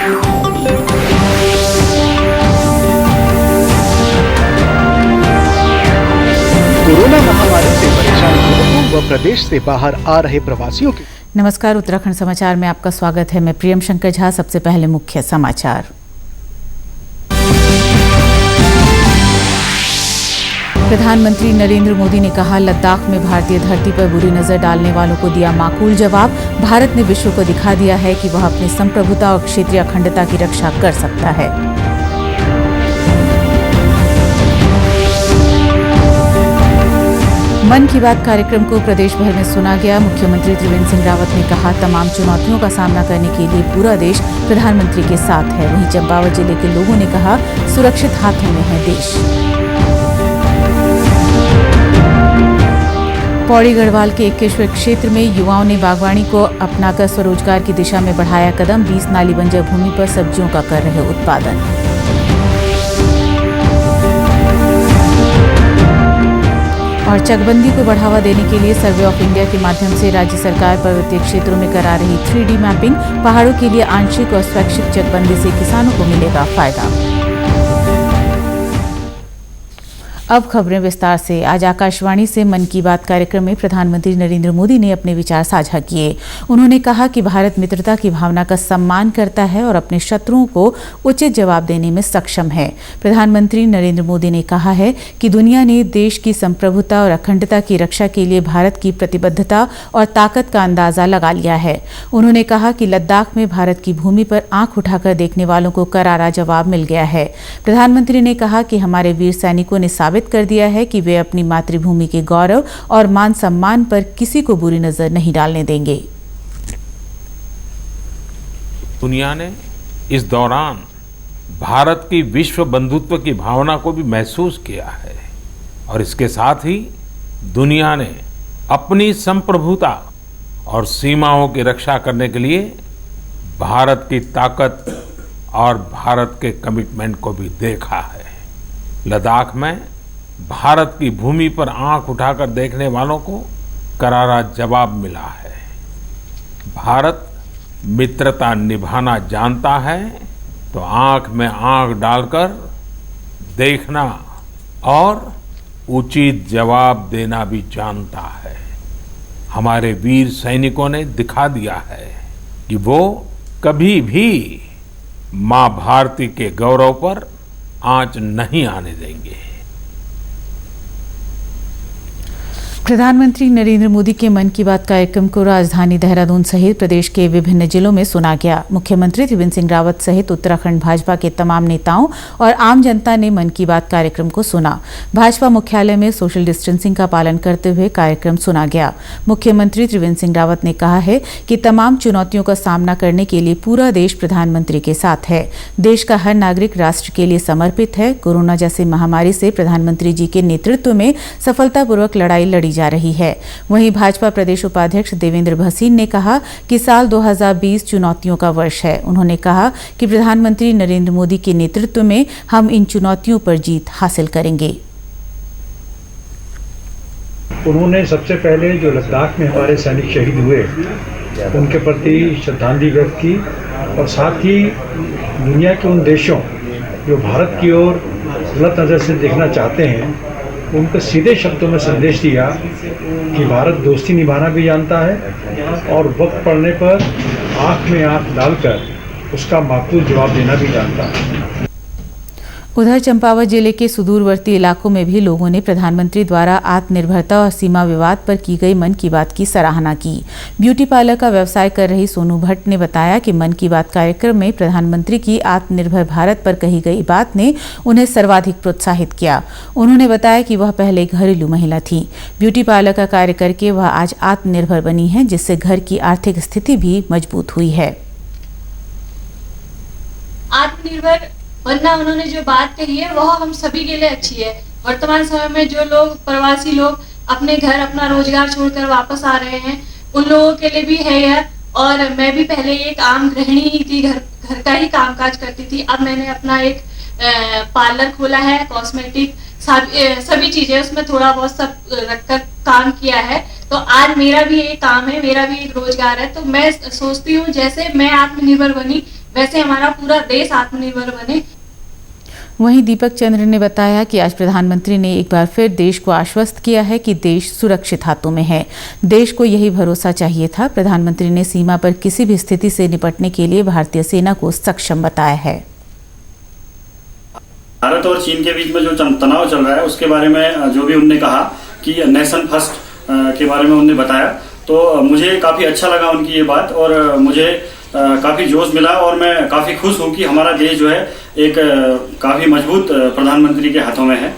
Corona महामारी से परेशान लोगों व प्रदेश से बाहर आ रहे प्रवासियों की। नमस्कार, उत्तराखंड समाचार में आपका स्वागत है। मैं प्रियम शंकर झा। सबसे पहले मुख्य समाचार। प्रधानमंत्री नरेंद्र मोदी ने कहा, लद्दाख में भारतीय धरती पर बुरी नजर डालने वालों को दिया माकूल जवाब। भारत ने विश्व को दिखा दिया है कि वह अपनी संप्रभुता और क्षेत्रीय अखंडता की रक्षा कर सकता है। मन की बात कार्यक्रम को प्रदेश भर में सुना गया। मुख्यमंत्री त्रिवेंद्र सिंह रावत ने कहा, तमाम चुनौतियों का सामना करने के लिए पूरा देश प्रधानमंत्री के साथ है। वहीं चंपावत जिले के लोगों ने कहा, सुरक्षित हाथों में है देश। पौड़ी गढ़वाल के एकेश्वर क्षेत्र में युवाओं ने बागवानी को अपनाकर स्वरोजगार की दिशा में बढ़ाया कदम। 20 नाली बंजर भूमि पर सब्जियों का कर रहे उत्पादन। और चकबंदी को बढ़ावा देने के लिए सर्वे ऑफ इंडिया के माध्यम से राज्य सरकार पर्वतीय क्षेत्रों में करा रही 3D मैपिंग। पहाड़ों के लिए आंशिक और स्वैच्छिक चकबंदी से किसानों को मिलेगा फायदा। अब खबरें विस्तार से। आज आकाशवाणी से मन की बात कार्यक्रम में प्रधानमंत्री नरेंद्र मोदी ने अपने विचार साझा किए। उन्होंने कहा कि भारत मित्रता की भावना का सम्मान करता है और अपने शत्रुओं को उचित जवाब देने में सक्षम है। प्रधानमंत्री नरेंद्र मोदी ने कहा है कि दुनिया ने देश की संप्रभुता और अखंडता की रक्षा के लिए भारत की प्रतिबद्धता और ताकत का अंदाजा लगा लिया है। उन्होंने कहा कि लद्दाख में भारत की भूमि पर आंख उठाकर देखने वालों को करारा जवाब मिल गया है। प्रधानमंत्री ने कहा कि हमारे वीर सैनिकों ने साबित कर दिया है कि वे अपनी मातृभूमि के गौरव और मान सम्मान पर किसी को बुरी नजर नहीं डालने देंगे। दुनिया ने इस दौरान भारत की विश्व बंधुत्व की भावना को भी महसूस किया है और इसके साथ ही दुनिया ने अपनी संप्रभुता और सीमाओं की रक्षा करने के लिए भारत की ताकत और भारत के कमिटमेंट को भी देखा है। लद्दाख में भारत की भूमि पर आंख उठाकर देखने वालों को करारा जवाब मिला है। भारत मित्रता निभाना जानता है तो आंख में आंख डालकर देखना और उचित जवाब देना भी जानता है। हमारे वीर सैनिकों ने दिखा दिया है कि वो कभी भी मां भारती के गौरव पर आंच नहीं आने देंगे। प्रधानमंत्री नरेंद्र मोदी के मन की बात कार्यक्रम को राजधानी देहरादून सहित प्रदेश के विभिन्न जिलों में सुना गया। मुख्यमंत्री त्रिवेंद्र सिंह रावत सहित उत्तराखंड भाजपा के तमाम नेताओं और आम जनता ने मन की बात कार्यक्रम को सुना। भाजपा मुख्यालय में सोशल डिस्टेंसिंग का पालन करते हुए कार्यक्रम सुना गया। मुख्यमंत्री त्रिवेंद्र सिंह रावत ने कहा है कि तमाम चुनौतियों का सामना करने के लिए पूरा देश प्रधानमंत्री के साथ है। देश का हर नागरिक राष्ट्र के लिए समर्पित है। कोरोना जैसी महामारी से प्रधानमंत्री जी के नेतृत्व में सफलतापूर्वक लड़ाई लड़ी जा रही है। वहीं भाजपा प्रदेश उपाध्यक्ष देवेंद्र भसीन ने कहा कि साल 2020 चुनौतियों का वर्ष है। उन्होंने कहा कि प्रधानमंत्री नरेंद्र मोदी के नेतृत्व में हम इन चुनौतियों पर जीत हासिल करेंगे। उन्होंने सबसे पहले जो लद्दाख में हमारे सैनिक शहीद हुए उनके प्रति श्रद्धांजलि व्यक्त की और साथ ही दुनिया के उन देशों जो भारत की ओर गलत नज़र से देखना चाहते हैं उनको सीधे शब्दों में संदेश दिया कि भारत दोस्ती निभाना भी जानता है और वक्त पड़ने पर आंख में आंख डालकर उसका माकूल जवाब देना भी जानता है। उधर चंपावत जिले के सुदूरवर्ती इलाकों में भी लोगों ने प्रधानमंत्री द्वारा आत्मनिर्भरता और सीमा विवाद पर की गई मन की बात की सराहना की। ब्यूटी पार्लर का व्यवसाय कर रही सोनू भट्ट ने बताया कि मन की बात कार्यक्रम में प्रधानमंत्री की आत्मनिर्भर भारत पर कही गई बात ने उन्हें सर्वाधिक प्रोत्साहित किया। उन्होंने बताया कि वह पहले घरेलू महिला थी। ब्यूटी पार्लर का कार्य करके वह आज आत्मनिर्भर बनी है, जिससे घर की आर्थिक स्थिति भी मजबूत हुई है। आत्मनिर्भर वरना उन्होंने जो बात कही है वह हम सभी के लिए अच्छी है। वर्तमान समय में जो लोग प्रवासी लोग अपने घर अपना रोजगार छोड़कर वापस आ रहे हैं उन लोगों के लिए भी है यह। और मैं भी पहले एक आम गृहिणी ही थी, घर का ही कामकाज करती थी। अब मैंने अपना एक पार्लर खोला है, कॉस्मेटिक सभी चीजें उसमें थोड़ा बहुत सब रखकर काम किया है। तो आज मेरा भी एक काम है, मेरा भी एक रोजगार है। तो मैं सोचती हूँ जैसे मैं आत्मनिर्भर बनी वैसे हमारा पूरा देश आत्मनिर्भर बने। वहीं दीपक चंद्र ने बताया कि आज प्रधानमंत्री ने एक बार फिर देश को आश्वस्त किया है कि देश सुरक्षित हाथों में है। देश को यही भरोसा चाहिए था। प्रधानमंत्री ने सीमा पर किसी भी स्थिति से निपटने के लिए भारतीय सेना को सक्षम बताया है। भारत और चीन के बीच में जो तनाव चल रहा है उसके बारे में जो भी उन्होंने कहा कि नेशन फर्स्ट के बारे में उन्होंने बताया, तो मुझे काफ़ी अच्छा लगा उनकी ये बात और मुझे काफ़ी जोश मिला और मैं काफ़ी खुश हूँ कि हमारा देश जो है एक काफ़ी मजबूत प्रधानमंत्री के हाथों में है।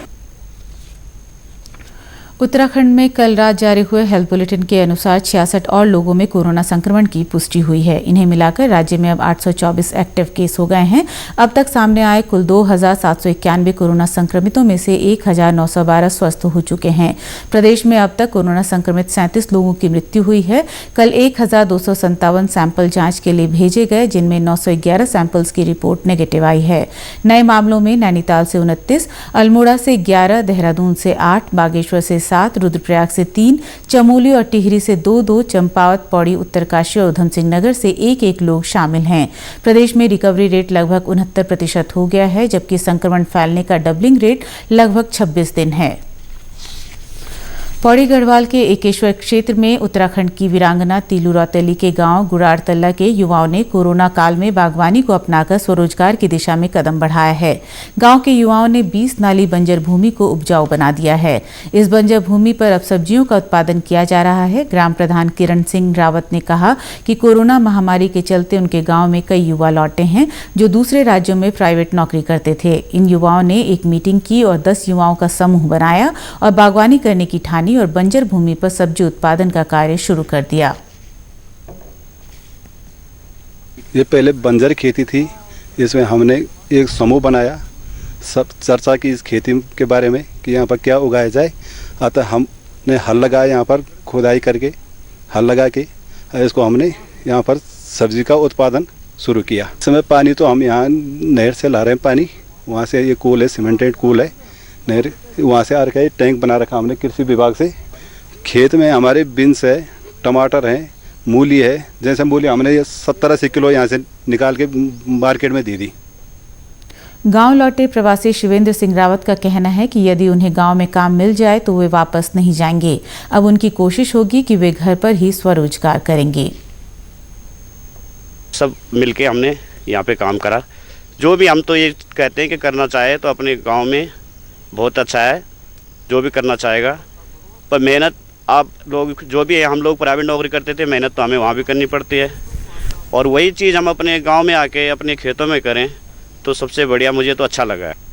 उत्तराखंड में कल रात जारी हुए हेल्थ बुलेटिन के अनुसार 66 और लोगों में कोरोना संक्रमण की पुष्टि हुई है। इन्हें मिलाकर राज्य में अब 824 एक्टिव केस हो गए हैं। अब तक सामने आए कुल 2791 कोरोना संक्रमितों में से 1912 स्वस्थ हो चुके हैं। प्रदेश में अब तक कोरोना संक्रमित 37 लोगों की मृत्यु हुई है। कल 1257 सैंपल जांच के लिए भेजे गए, जिनमें 911 सैंपल्स की रिपोर्ट नेगेटिव आई है। नए मामलों में नैनीताल से 29, अल्मोड़ा से 11, देहरादून से 8, बागेश्वर से 7, रुद्रप्रयाग से 3, चमोली और टिहरी से 2, चंपावत, पौड़ी, उत्तरकाशी और उधम सिंह नगर से 1 लोग शामिल हैं। प्रदेश में रिकवरी रेट लगभग 69% हो गया है, जबकि संक्रमण फैलने का डबलिंग रेट लगभग 26 दिन है। पौड़ी गढ़वाल के एकेश्वर क्षेत्र में उत्तराखंड की वीरांगना तीलू रौतेली के गांव गुराड़तल्ला के युवाओं ने कोरोना काल में बागवानी को अपनाकर स्वरोजगार की दिशा में कदम बढ़ाया है। गांव के युवाओं ने 20 नाली बंजर भूमि को उपजाऊ बना दिया है। इस बंजर भूमि पर अब सब्जियों का उत्पादन किया जा रहा है। ग्राम प्रधान किरण सिंह रावत ने कहा कि कोरोना महामारी के चलते उनके गाँव में कई युवा लौटे हैं जो दूसरे राज्यों में प्राइवेट नौकरी करते थे। इन युवाओं ने एक मीटिंग की और 10 युवाओं का समूह बनाया और बागवानी करने की ठानी और बंजर भूमि पर सब्जी उत्पादन का कार्य शुरू कर दिया। ये पहले बंजर खेती थी, इसमें हमने एक समूह बनाया, सब चर्चा की इस खेती के बारे में कि यहाँ पर क्या उगाया जाए। अतः हमने हल लगाया, यहाँ पर खुदाई करके हल लगा के इसको हमने यहाँ पर सब्जी का उत्पादन शुरू किया। इस समय पानी तो हम यहाँ नहर से ला रहे हैं पानी, वहाँ से ये कूल है, सीमेंटेड कूल है, नहर वहाँ से आ रखा है। टैंक बना रखा हमने कृषि विभाग से। खेत में हमारे बीन्स है, टमाटर है, मूली है। जैसे मूली हमने ये 70-80 किलो यहाँ से निकाल के मार्केट में दे दी। गांव लौटे प्रवासी शिवेंद्र सिंह रावत का कहना है कि यदि उन्हें गांव में काम मिल जाए तो वे वापस नहीं जाएंगे। अब उनकी कोशिश होगी कि वे घर पर ही स्वरोजगार करेंगे। सब मिलके हमने यहाँ पे काम करा। जो भी हम तो ये कहते हैं कि करना चाहे तो अपने गांव में बहुत अच्छा है, जो भी करना चाहेगा। पर मेहनत आप लोग जो भी है, हम लोग प्राइवेट नौकरी करते थे, मेहनत तो हमें वहाँ भी करनी पड़ती है और वही चीज़ हम अपने गांव में आके अपने खेतों में करें तो सबसे बढ़िया मुझे तो अच्छा लगा है।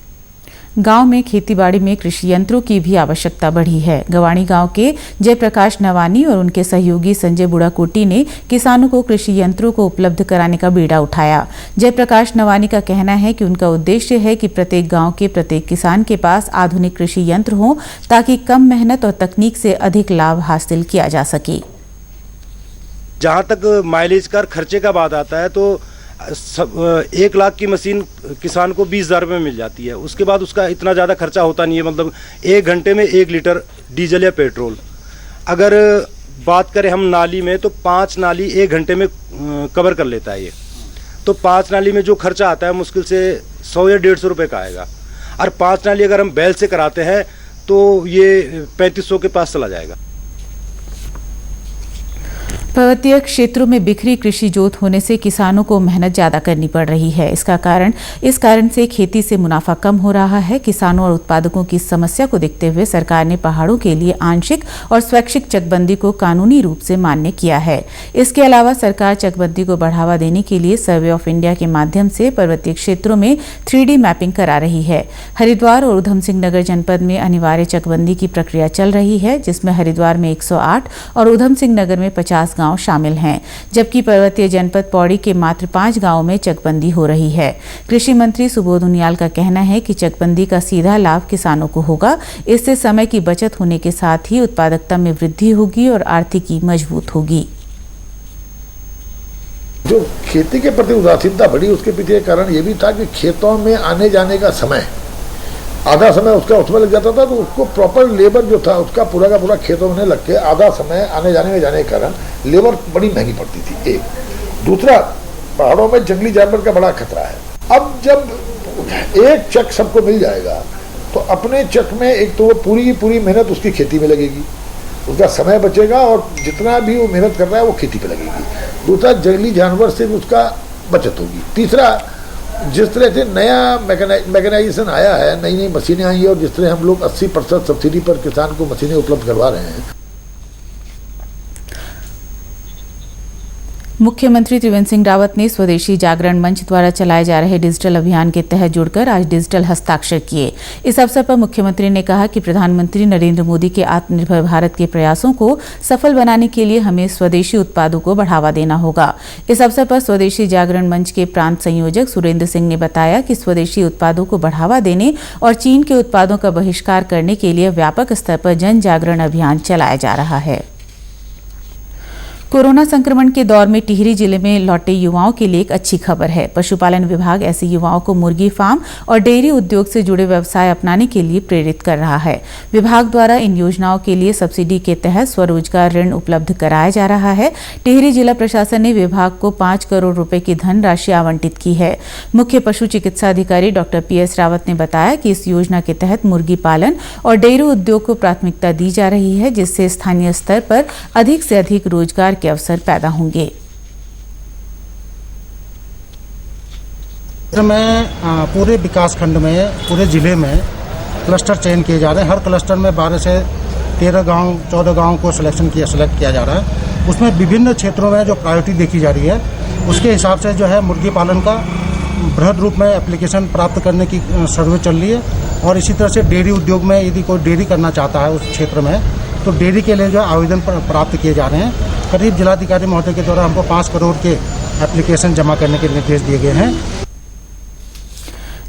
गांव में खेतीबाड़ी में कृषि यंत्रों की भी आवश्यकता बढ़ी है। गवाणी गांव के जयप्रकाश नवानी और उनके सहयोगी संजय बुढ़ाकोटी ने किसानों को कृषि यंत्रों को उपलब्ध कराने का बीड़ा उठाया। जयप्रकाश नवानी का कहना है कि उनका उद्देश्य है कि प्रत्येक गांव के प्रत्येक किसान के पास आधुनिक कृषि यंत्र हो ताकि कम मेहनत और तकनीक से अधिक लाभ हासिल किया जा सके। जहाँ तक माइलेज का खर्चे का बात आता है तो 1 लाख की मशीन किसान को 20,000 रुपये में मिल जाती है। उसके बाद उसका इतना ज़्यादा खर्चा होता नहीं है, मतलब 1 घंटे में 1 लीटर डीजल या पेट्रोल। अगर बात करें हम नाली में तो 5 नाली 1 घंटे में कवर कर लेता है ये। तो 5 नाली में जो खर्चा आता है मुश्किल से 100 या 150 रुपये का आएगा। और 5 नाली अगर हम बैल से कराते हैं तो ये 3500 के पास चला जाएगा। पर्वतीय क्षेत्रों में बिखरी कृषि जोत होने से किसानों को मेहनत ज्यादा करनी पड़ रही है। इस कारण से खेती से मुनाफा कम हो रहा है। किसानों और उत्पादकों की समस्या को देखते हुए सरकार ने पहाड़ों के लिए आंशिक और स्वैच्छिक चकबंदी को कानूनी रूप से मान्य किया है। इसके अलावा सरकार चकबंदी को बढ़ावा देने के लिए सर्वे ऑफ इंडिया के माध्यम से पर्वतीय क्षेत्रों में 3D मैपिंग करा रही है। हरिद्वार और उधम सिंह नगर जनपद में अनिवार्य चकबंदी की प्रक्रिया चल रही है, जिसमें हरिद्वार में 108 और उधम सिंह नगर में 50 गांव शामिल हैं, जबकि पर्वतीय जनपद पौड़ी के मात्र 5 गांवों में चकबंदी हो रही है। कृषि मंत्री सुबोध उनियाल का कहना है कि चकबंदी का सीधा लाभ किसानों को होगा। इससे समय की बचत होने के साथ ही उत्पादकता में वृद्धि होगी और आर्थिकी मजबूत होगी। जो खेती के प्रति उदासीनता बढ़ी उसके पीछे कारण ये भी था कि खेतों में आने जाने का समय, आधा समय उसका उसमें लग जाता था, तो उसको प्रॉपर लेबर जो था उसका पूरा का पूरा खेतों में लग के आधा समय आने जाने के कारण लेबर बड़ी महंगी पड़ती थी। एक दूसरा पहाड़ों में जंगली जानवर का बड़ा खतरा है। अब जब एक चक सबको मिल जाएगा तो अपने चक में एक तो वो पूरी मेहनत उसकी खेती में लगेगी, उसका समय बचेगा और जितना भी वो मेहनत कर रहा है वो खेती पे लगेगी। दूसरा, जंगली जानवर से भी उसका बचत होगी। तीसरा, जिस तरह से नया मैकेनाइजेशन आया है, नई मशीनें आई है और जिस तरह हम लोग 80% सब्सिडी पर किसान को मशीनें उपलब्ध करवा रहे हैं। मुख्यमंत्री त्रिवेंद्र सिंह रावत ने स्वदेशी जागरण मंच द्वारा चलाए जा रहे डिजिटल अभियान के तहत जुड़कर आज डिजिटल हस्ताक्षर किए। इस अवसर पर मुख्यमंत्री ने कहा कि प्रधानमंत्री नरेंद्र मोदी के आत्मनिर्भर भारत के प्रयासों को सफल बनाने के लिए हमें स्वदेशी उत्पादों को बढ़ावा देना होगा। इस अवसर पर स्वदेशी जागरण मंच के प्रांत संयोजक सुरेंद्र सिंह ने बताया कि स्वदेशी उत्पादों को बढ़ावा देने और चीन के उत्पादों का बहिष्कार करने के लिए व्यापक स्तर पर जन जागरण अभियान चलाया जा रहा है। कोरोना संक्रमण के दौर में टिहरी जिले में लौटे युवाओं के लिए एक अच्छी खबर है। पशुपालन विभाग ऐसे युवाओं को मुर्गी फार्म और डेयरी उद्योग से जुड़े व्यवसाय अपनाने के लिए प्रेरित कर रहा है। विभाग द्वारा इन योजनाओं के लिए सब्सिडी के तहत स्वरोजगार ऋण उपलब्ध कराया जा रहा है। टिहरी जिला प्रशासन ने विभाग को 5 करोड़ रुपए की धनराशि आवंटित की है। मुख्य पशु चिकित्सा अधिकारी डॉक्टर PS रावत ने बताया कि इस योजना के तहत मुर्गी पालन और डेयरी उद्योग को प्राथमिकता दी जा रही है, जिससे स्थानीय स्तर पर अधिक से अधिक रोजगार के अवसर पैदा होंगे। में पूरे विकास खंड में, पूरे जिले में क्लस्टर चयन किए जा रहे हैं। हर क्लस्टर में 12 से 13 गांव, 14 गांव को सेलेक्ट किया जा रहा है। उसमें विभिन्न क्षेत्रों में जो प्रायोरिटी देखी जा रही है, उसके हिसाब से जो है मुर्गी पालन का बृहद रूप में एप्लीकेशन प्राप्त करने की सर्वे चल रही है। और इसी तरह से डेयरी उद्योग में यदि कोई डेयरी करना चाहता है उस क्षेत्र में, तो डेयरी के लिए जो आवेदन प्राप्त किए जा रहे हैं। करीब जिलाधिकारी महोदय के द्वारा हमको 5 करोड़ के एप्लीकेशन जमा करने के निर्देश दिए गए हैं।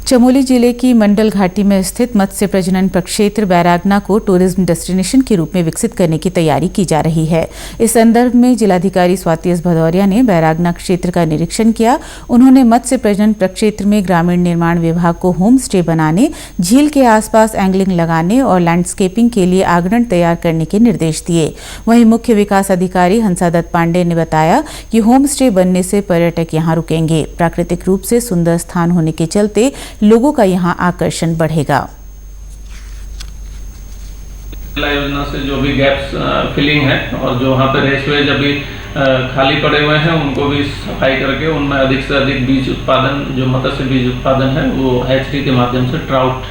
चमोली जिले की मंडल घाटी में स्थित मत्स्य प्रजनन प्रक्षेत्र बैरागना को टूरिज्म डेस्टिनेशन के रूप में विकसित करने की तैयारी की जा रही है। इस संदर्भ में जिलाधिकारी स्वाति एस भदौरिया ने बैरागना क्षेत्र का निरीक्षण किया। उन्होंने मत्स्य प्रजनन प्रक्षेत्र में ग्रामीण निर्माण विभाग को होम स्टे बनाने, झील के आसपास एंगलिंग लगाने और लैंडस्केपिंग के लिए आंगन तैयार करने के निर्देश दिए। वहीं मुख्य विकास अधिकारी हंसादत्त पांडे ने बताया कि होम स्टे बनने से पर्यटक यहां रुकेंगे। प्राकृतिक रूप से सुंदर स्थान होने के चलते लोगों का यहां आकर्षण बढ़ेगा। योजना से जो भी गैप्स फिलिंग है और जो वहाँ पे रेसवेज अभी खाली पड़े हुए हैं, उनको भी सफाई करके उनमें अधिक से अधिक बीज उत्पादन, जो मत्स्य बीज उत्पादन है, वो हैचरी के माध्यम से ट्राउट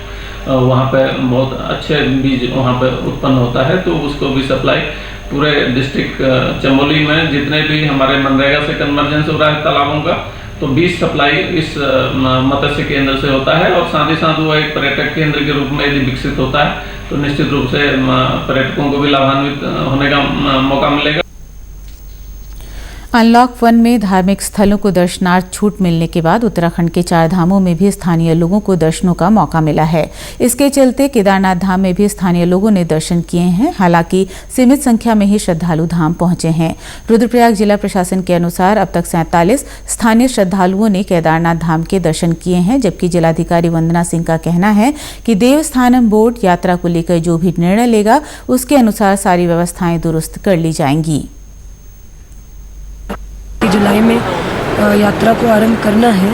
वहाँ पे बहुत अच्छे बीज वहाँ पे उत्पन्न होता है, तो उसको भी सप्लाई पूरे डिस्ट्रिक्ट चमोली में जितने भी हमारे मनरेगा से कन्वर्जेंस हो रहा है तालाबों का, तो बीज सप्लाई इस मत्स्य केंद्र से होता है। और साथ ही साथ वो एक पर्यटक केंद्र के रूप में यदि विकसित होता है तो निश्चित रूप से पर्यटकों को भी लाभान्वित होने का मौका मिलेगा। अनलॉक 1 में धार्मिक स्थलों को दर्शनार्थ छूट मिलने के बाद उत्तराखंड के 4 धामों में भी स्थानीय लोगों को दर्शनों का मौका मिला है। इसके चलते केदारनाथ धाम में भी स्थानीय लोगों ने दर्शन किए हैं। हालांकि सीमित संख्या में ही श्रद्धालु धाम पहुंचे हैं। रुद्रप्रयाग जिला प्रशासन के अनुसार अब तक 47 स्थानीय श्रद्धालुओं ने केदारनाथ धाम के दर्शन किए हैं, जबकि जिलाधिकारी वंदना सिंह का कहना है कि देवस्थानम बोर्ड यात्रा को लेकर जो भी निर्णय लेगा उसके अनुसार सारी व्यवस्थाएं दुरुस्त कर ली जाएंगी। जुलाई में यात्रा को आरंभ करना है,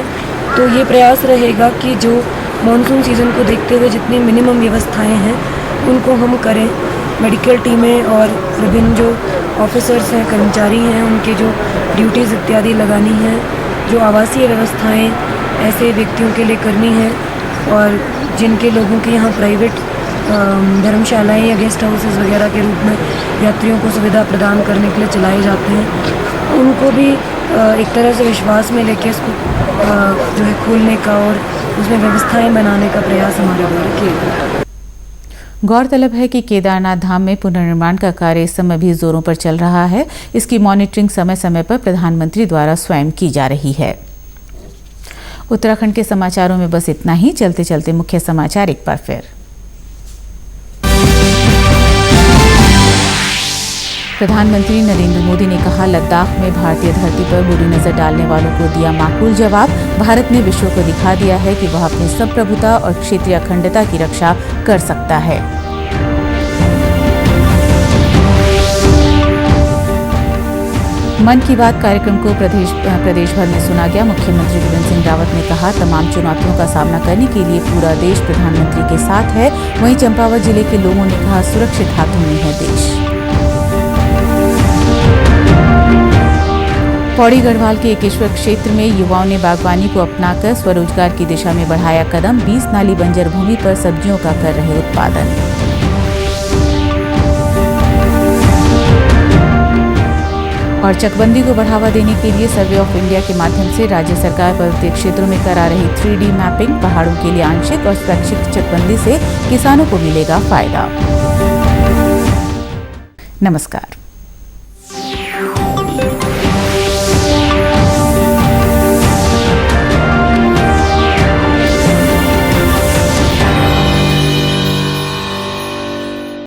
तो ये प्रयास रहेगा कि जो मॉनसून सीज़न को देखते हुए जितनी मिनिमम व्यवस्थाएं हैं उनको हम करें। मेडिकल टीमें और विभिन्न जो ऑफिसर्स हैं, कर्मचारी हैं, उनके जो ड्यूटीज़ इत्यादि लगानी हैं, जो आवासीय व्यवस्थाएं ऐसे व्यक्तियों के लिए करनी है और जिनके लोगों के यहाँ प्राइवेट धर्मशालाएँ या गेस्ट हाउसेस वगैरह के रूप में यात्रियों को सुविधा प्रदान करने के लिए चलाए जाते हैं, उनको भी एक तरह से विश्वास में लेके इसको जो है खोलने का और उसमें व्यवस्थाएं बनाने का प्रयास हमारे द्वारा किया गया। गौरतलब है कि केदारनाथ धाम में पुनर्निर्माण का कार्य इस समय भी जोरों पर चल रहा है। इसकी मॉनिटरिंग समय समय पर प्रधानमंत्री द्वारा स्वयं की जा रही है। उत्तराखंड के समाचारों में बस इतना ही। चलते चलते मुख्य समाचार एक बार फिर। प्रधानमंत्री नरेंद्र मोदी ने कहा, लद्दाख में भारतीय धरती पर बुरी नजर डालने वालों को दिया माकूल जवाब। भारत ने विश्व को दिखा दिया है कि वह अपनी संप्रभुता और क्षेत्रीय अखंडता की रक्षा कर सकता है। मन की बात कार्यक्रम को प्रदेश भर में सुना गया। मुख्यमंत्री त्रिवेंद्र सिंह रावत ने कहा, तमाम चुनौतियों का सामना करने के लिए पूरा देश प्रधानमंत्री के साथ है। वहीं चंपावत जिले के लोगों ने कहा, सुरक्षित हाथों में है देश। पौड़ी गढ़वाल के एकेश्वर क्षेत्र में युवाओं ने बागवानी को अपनाकर स्वरोजगार की दिशा में बढ़ाया कदम। 20 नाली बंजर भूमि पर सब्जियों का कर रहे उत्पादन। और चकबंदी को बढ़ावा देने के लिए सर्वे ऑफ इंडिया के माध्यम से राज्य सरकार पर्वतीय क्षेत्रों में करा रही 3D मैपिंग। पहाड़ों के लिए आंशिक और स्वैच्छिक चकबंदी से किसानों को मिलेगा फायदा। नमस्कार।